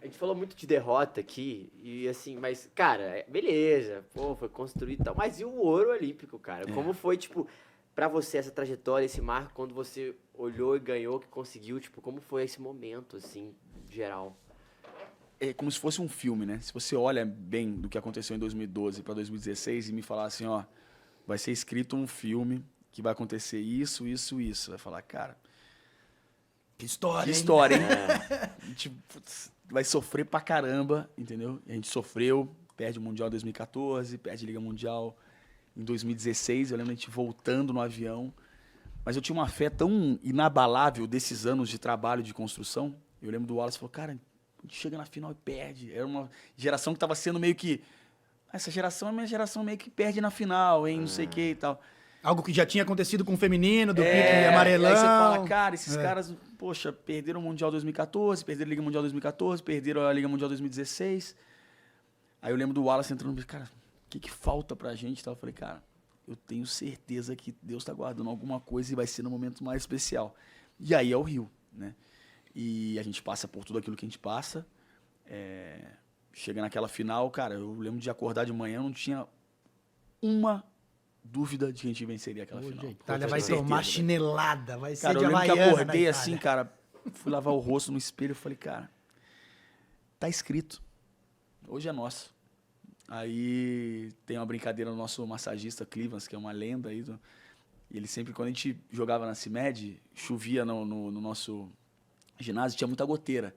gente falou muito de derrota aqui, e assim, mas, cara, beleza, pô, foi construído e tal, mas e o ouro olímpico, cara? Como foi, tipo, pra você essa trajetória, esse marco, quando você olhou e ganhou, que conseguiu, tipo, como foi esse momento, assim, geral? É como se fosse um filme, né? Se você olha bem do que aconteceu em 2012 para 2016 e me falar assim, ó, vai ser escrito um filme que vai acontecer isso, isso, isso. Vai falar, cara, Que história, que hein? história, hein? A gente vai sofrer pra caramba, entendeu? A gente sofreu, perde o Mundial em 2014, perde a Liga Mundial em 2016. Eu lembro a gente voltando no avião. Mas eu tinha uma fé tão inabalável desses anos de trabalho, de construção. Eu lembro do Wallace, falou, cara, a gente chega na final e perde. Era uma geração que tava sendo meio que... Essa geração é a minha geração meio que perde na final, hein? Não sei o que e tal. Algo que já tinha acontecido com o feminino, do pique E amarelão. aí você fala, cara, esses caras, poxa, perderam o Mundial 2014, perderam a Liga Mundial 2014, perderam a Liga Mundial 2016. Aí eu lembro do Wallace entrando, cara, o que falta pra gente? Eu falei, cara, eu tenho certeza que Deus tá guardando alguma coisa e vai ser no momento mais especial. E aí é o Rio, né? E a gente passa por tudo aquilo que a gente passa. Chega naquela final, cara, eu lembro de acordar de manhã, não tinha uma dúvida de que a gente venceria aquela Hoje final. a Itália Com vai certeza, tomar velho. chinelada, vai ser Cara, de eu lembro que Havaiana acordei na assim, Itália. cara, fui lavar o rosto no espelho e falei, cara, tá escrito. Hoje é nosso. Aí tem uma brincadeira no nosso massagista, Clivans, que é uma lenda aí. E ele sempre, quando a gente jogava na CIMED, chovia no nosso ginásio, tinha muita goteira.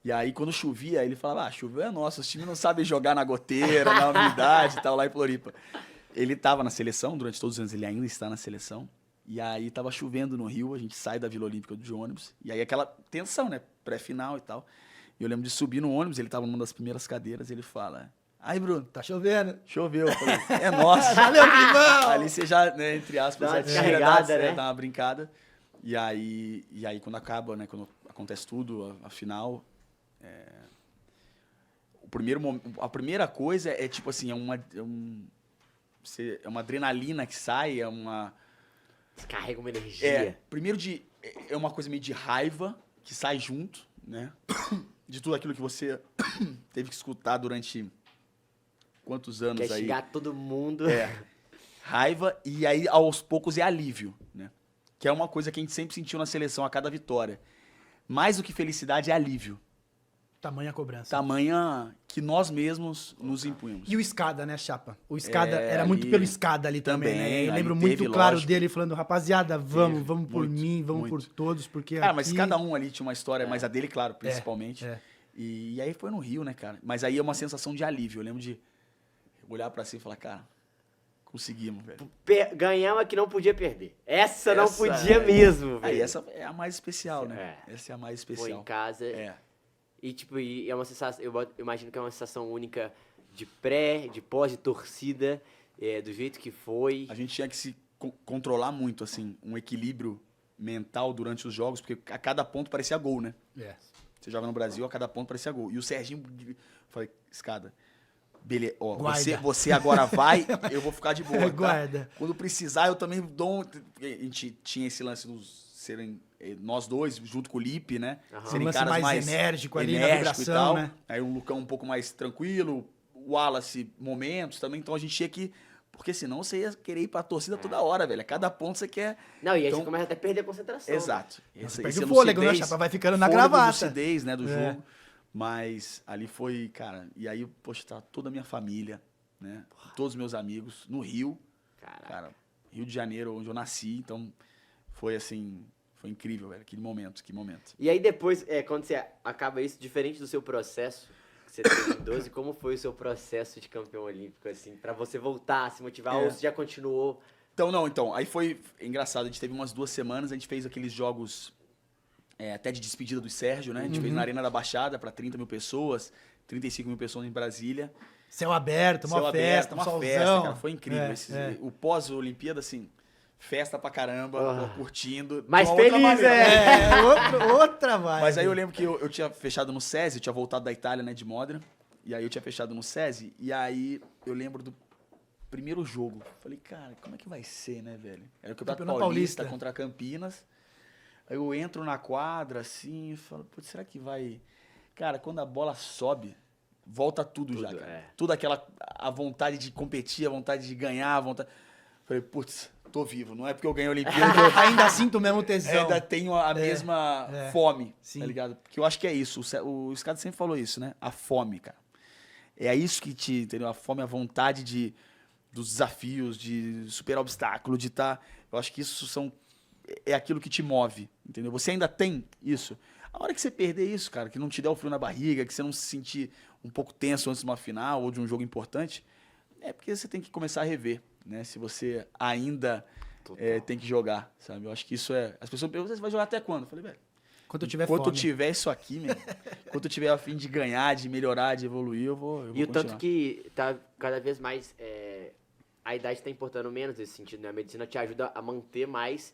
E aí, quando chovia, ele falava, choveu é nosso, os times não sabem jogar na goteira, na umidade e tal, lá em Floripa. Ele estava na seleção, durante todos os anos ele ainda está na seleção. E aí tava chovendo no Rio, a gente sai da Vila Olímpica de ônibus. E aí aquela tensão, né? Pré-final e tal. E eu lembro de subir no ônibus, ele tava numa das primeiras cadeiras, ele fala... Aí, Bruno, Tá chovendo. choveu. Eu falei, é nosso. Valeu, Climão! Ali você já, né, entre aspas, Dá uma atira, descarregada, né? dá uma brincada. E aí quando acaba, né, quando acontece tudo, a final... A primeira coisa é tipo assim, é uma adrenalina que sai, Descarrega uma energia. primeiro é uma coisa meio de raiva que sai junto, né? De tudo aquilo que você teve que escutar durante quantos anos Quer aí. xingar todo mundo. Raiva e aí aos poucos é alívio, né? Que é uma coisa que a gente sempre sentiu na seleção a cada vitória. Mais do que felicidade é alívio. Tamanha cobrança. Tamanha que nós mesmos nos impunhamos. E o Escada, né, Chapa? O Escada era ali muito pelo Escada ali também, né? Eu ali lembro teve, muito claro lógico. dele falando, rapaziada, vamos por muito, mim, vamos muito. por todos, porque Cara, aqui... mas cada um ali tinha uma história, mas a dele, claro, principalmente. é. E aí foi no Rio, né, cara? Mas aí é uma sensação de alívio. Eu lembro de olhar pra cima e falar, cara, conseguimos, velho. Ganhar uma que não podia perder. Essa não Essa podia mesmo, velho. Aí essa é a mais especial, né? Essa é a mais Foi especial. em casa. E, tipo, e é uma sensação... Eu imagino que é uma sensação única de de pós, de torcida, do jeito que foi. A gente tinha que se controlar muito, assim, um equilíbrio mental durante os jogos, porque a cada ponto parecia gol, né? Você joga no Brasil, a cada ponto parecia gol. E o Serginho, falei, Escada, beleza, ó, você agora vai, eu vou ficar de boa, tá? Guarda. Quando precisar, eu também dou... A gente tinha esse lance dos serem nós dois, junto com o Lipe, né? Serem lance caras mais enérgico ali na vibração, né? Aí o Lucão um pouco mais tranquilo, o Wallace momentos também, então a gente tinha que... Porque senão você ia querer ir pra torcida toda hora, velho. A cada ponto você quer... Não, e aí então, você começa até a perder a concentração. Exato. Você perde o fôlego, né, Chapa? Vai ficando na gravata. Lucidez, né, do jogo. Mas ali foi, cara... E aí, poxa, tá toda a minha família, né? Todos os meus amigos no Rio. Caraca. Cara, Rio de Janeiro, onde eu nasci. Então, foi assim... Foi incrível, velho. Que momento, que momento. E aí depois, quando você acaba isso, diferente do seu processo que você teve em 12, como foi o seu processo de campeão olímpico, assim, pra você voltar a se motivar, ou você já continuou? Então, aí foi engraçado. A gente teve umas 2 semanas, a gente fez aqueles jogos até de despedida do Sérgio, né? A gente fez na Arena da Baixada pra 30 mil pessoas, 35 mil pessoas em Brasília. Céu aberto, uma festa, uma solzão. festa, cara. Foi incrível. O pós-Olimpíada, assim... Festa pra caramba, curtindo. Mais outra feliz, maneira. Outra vibe. Mas aí eu lembro que eu tinha fechado no SESI, eu tinha voltado da Itália, né, de Modena. E aí eu tinha fechado no SESI. E aí eu lembro do primeiro jogo. Falei, cara, como é que vai ser, né, velho? Era o Campeonato Paulista contra Campinas. Aí eu entro na quadra, assim, e falo, putz, será que vai... Cara, quando a bola sobe, volta tudo já, cara. É. Tudo a vontade de competir, a vontade de ganhar, a vontade... Falei, putz, tô vivo. Não é porque eu ganhei a Olimpíada que eu Ainda sinto o mesmo tesão. ainda tenho a mesma fome, Sim. tá ligado? Porque eu acho que é isso. O Skada sempre falou isso, né? A fome, cara. É isso que entendeu? A fome, a vontade dos desafios, de superar obstáculo, de estar... Eu acho que isso é aquilo que te move, entendeu? Você ainda tem isso. A hora que você perder isso, cara, que não te der o frio na barriga, que você não se sentir um pouco tenso antes de uma final ou de um jogo importante, é porque você tem que começar a rever, né? Se você ainda tem que jogar, sabe? Eu acho que isso é... As pessoas perguntam, você vai jogar até quando? Eu falei, velho, Quando eu tiver enquanto eu fome. tiver isso aqui, meu, enquanto eu tiver a fim de ganhar, de melhorar, de evoluir, eu vou E o continuar. tanto que tá cada vez mais... a idade tá importando menos nesse sentido, né? A medicina te ajuda a manter mais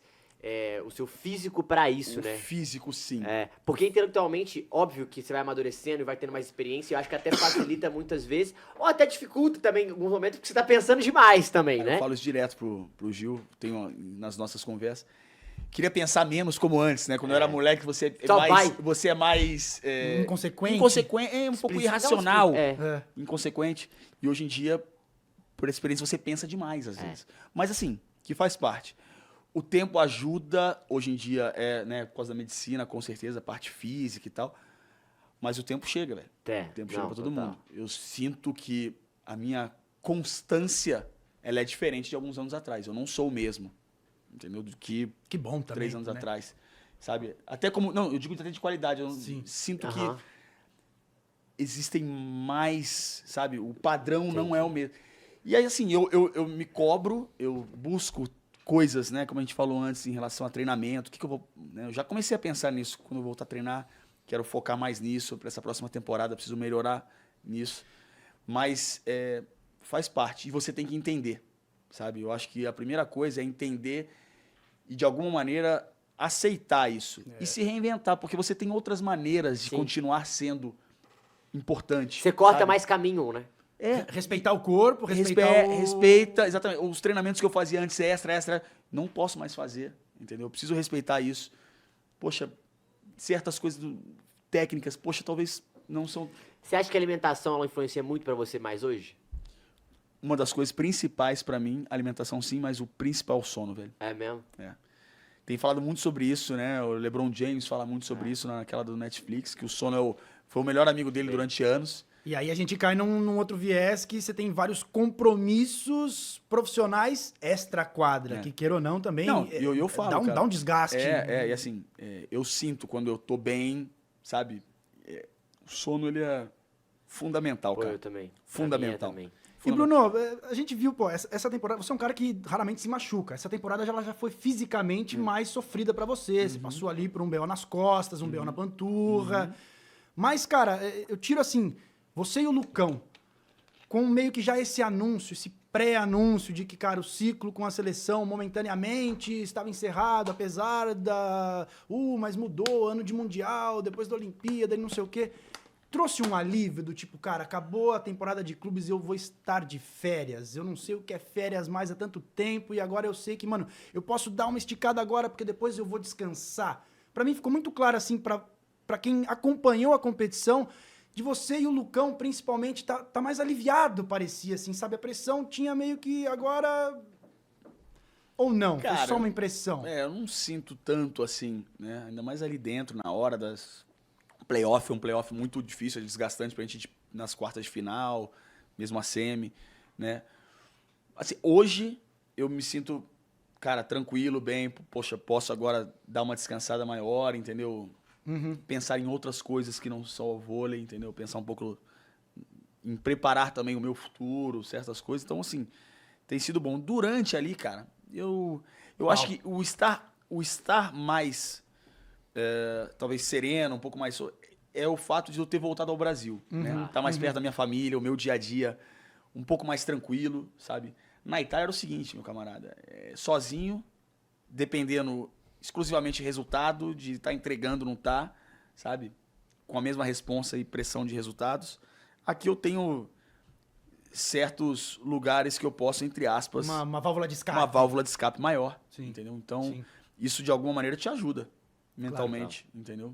o seu físico pra isso, O né? físico, sim. Porque intelectualmente, óbvio que você vai amadurecendo e vai tendo mais experiência, eu acho que até facilita muitas vezes, ou até dificulta também em alguns momentos, porque você tá pensando demais também, né? Eu falo isso direto pro Gil, tenho nas nossas conversas. Queria pensar menos como antes, né? Quando eu era moleque, você é mais Inconsequente. um pouco irracional, É. inconsequente. E hoje em dia, por experiência, você pensa demais às vezes. Mas assim, que faz parte. O tempo ajuda, hoje em dia, né, por causa da medicina, com certeza, a parte física e tal. Mas o tempo chega, velho. O tempo chega pra todo mundo. Eu sinto que a minha constância, ela é diferente de alguns anos atrás. Eu não sou o mesmo, entendeu? Do que Que bom também. 3 anos né? atrás, sabe? Até como... Não, eu digo até de qualidade. Eu Sim. sinto Aham. que existem mais, sabe? O padrão não é o mesmo. E aí, assim, eu me cobro, eu busco coisas, né? Como a gente falou antes, em relação a treinamento. O que eu vou... né? Eu já comecei a pensar nisso quando eu voltar a treinar. Quero focar mais nisso. Para essa próxima temporada, preciso melhorar nisso. Mas faz parte. E você tem que entender, sabe? Eu acho que a primeira coisa é entender e, de alguma maneira, aceitar isso. E se reinventar, porque você tem outras maneiras de Sim. continuar sendo importante. Você corta sabe? mais caminho, né? Respeitar o corpo, respeitar Respeita, exatamente. Os treinamentos que eu fazia antes, extra, não posso mais fazer, entendeu? Eu preciso respeitar isso. Poxa, certas coisas técnicas, poxa, talvez não são... Você acha que a alimentação ela influencia muito pra você mais hoje? Uma das coisas principais pra mim, alimentação sim, mas o principal é o sono, velho. É mesmo? Tem falado muito sobre isso, né? O LeBron James fala muito sobre isso naquela do Netflix, que o sono foi o melhor amigo dele durante anos. E aí a gente cai num outro viés que você tem vários compromissos profissionais extra-quadra, que queira ou não também... Não, eu falo, dá um desgaste. E assim, eu sinto quando eu tô bem, sabe? O sono, ele é fundamental, Pô, cara. eu também. Fundamental. Pra mim é também. E, Bruno, a gente viu, pô, essa temporada... Você é um cara que raramente se machuca. Essa temporada ela já foi fisicamente mais sofrida pra você. Você passou ali por um BO nas costas, um BO na panturra. Mas, cara, eu tiro assim... Você e o Lucão, com meio que já esse anúncio, esse pré-anúncio de que, cara, o ciclo com a seleção momentaneamente estava encerrado, apesar da... mas mudou, ano de Mundial, depois da Olimpíada e não sei o quê. Trouxe um alívio do tipo, cara, acabou a temporada de clubes e eu vou estar de férias. Eu não sei o que é férias mais há tanto tempo e agora eu sei que, mano, eu posso dar uma esticada agora porque depois eu vou descansar. Pra mim ficou muito claro, assim, pra quem acompanhou a competição... De você e o Lucão, principalmente, tá mais aliviado, parecia, assim, sabe? A pressão tinha meio que agora... Ou não? Cara, foi só uma impressão? Eu não sinto tanto assim, né? Ainda mais ali dentro, na hora das... Playoff, um playoff muito difícil, desgastante pra gente nas quartas de final, mesmo a semi, né? Assim, hoje eu me sinto, cara, tranquilo, bem, poxa, posso agora dar uma descansada maior, entendeu? Pensar em outras coisas que não só o vôlei, entendeu? Pensar um pouco em preparar também o meu futuro, certas coisas. Então, assim, tem sido bom. Durante ali, cara, eu acho que o estar mais, talvez sereno, um pouco mais... É o fato de eu ter voltado ao Brasil, né? Estar mais perto da minha família, o meu dia a dia um pouco mais tranquilo, sabe? Na Itália era o seguinte, meu camarada, sozinho, dependendo... exclusivamente resultado, de estar entregando, não tá, sabe? Com a mesma responsa e pressão de resultados. Aqui eu tenho certos lugares que eu posso, entre aspas... Uma válvula de escape. Uma válvula de escape maior, Sim. entendeu? Então, Sim. isso de alguma maneira te ajuda mentalmente, Claro. entendeu?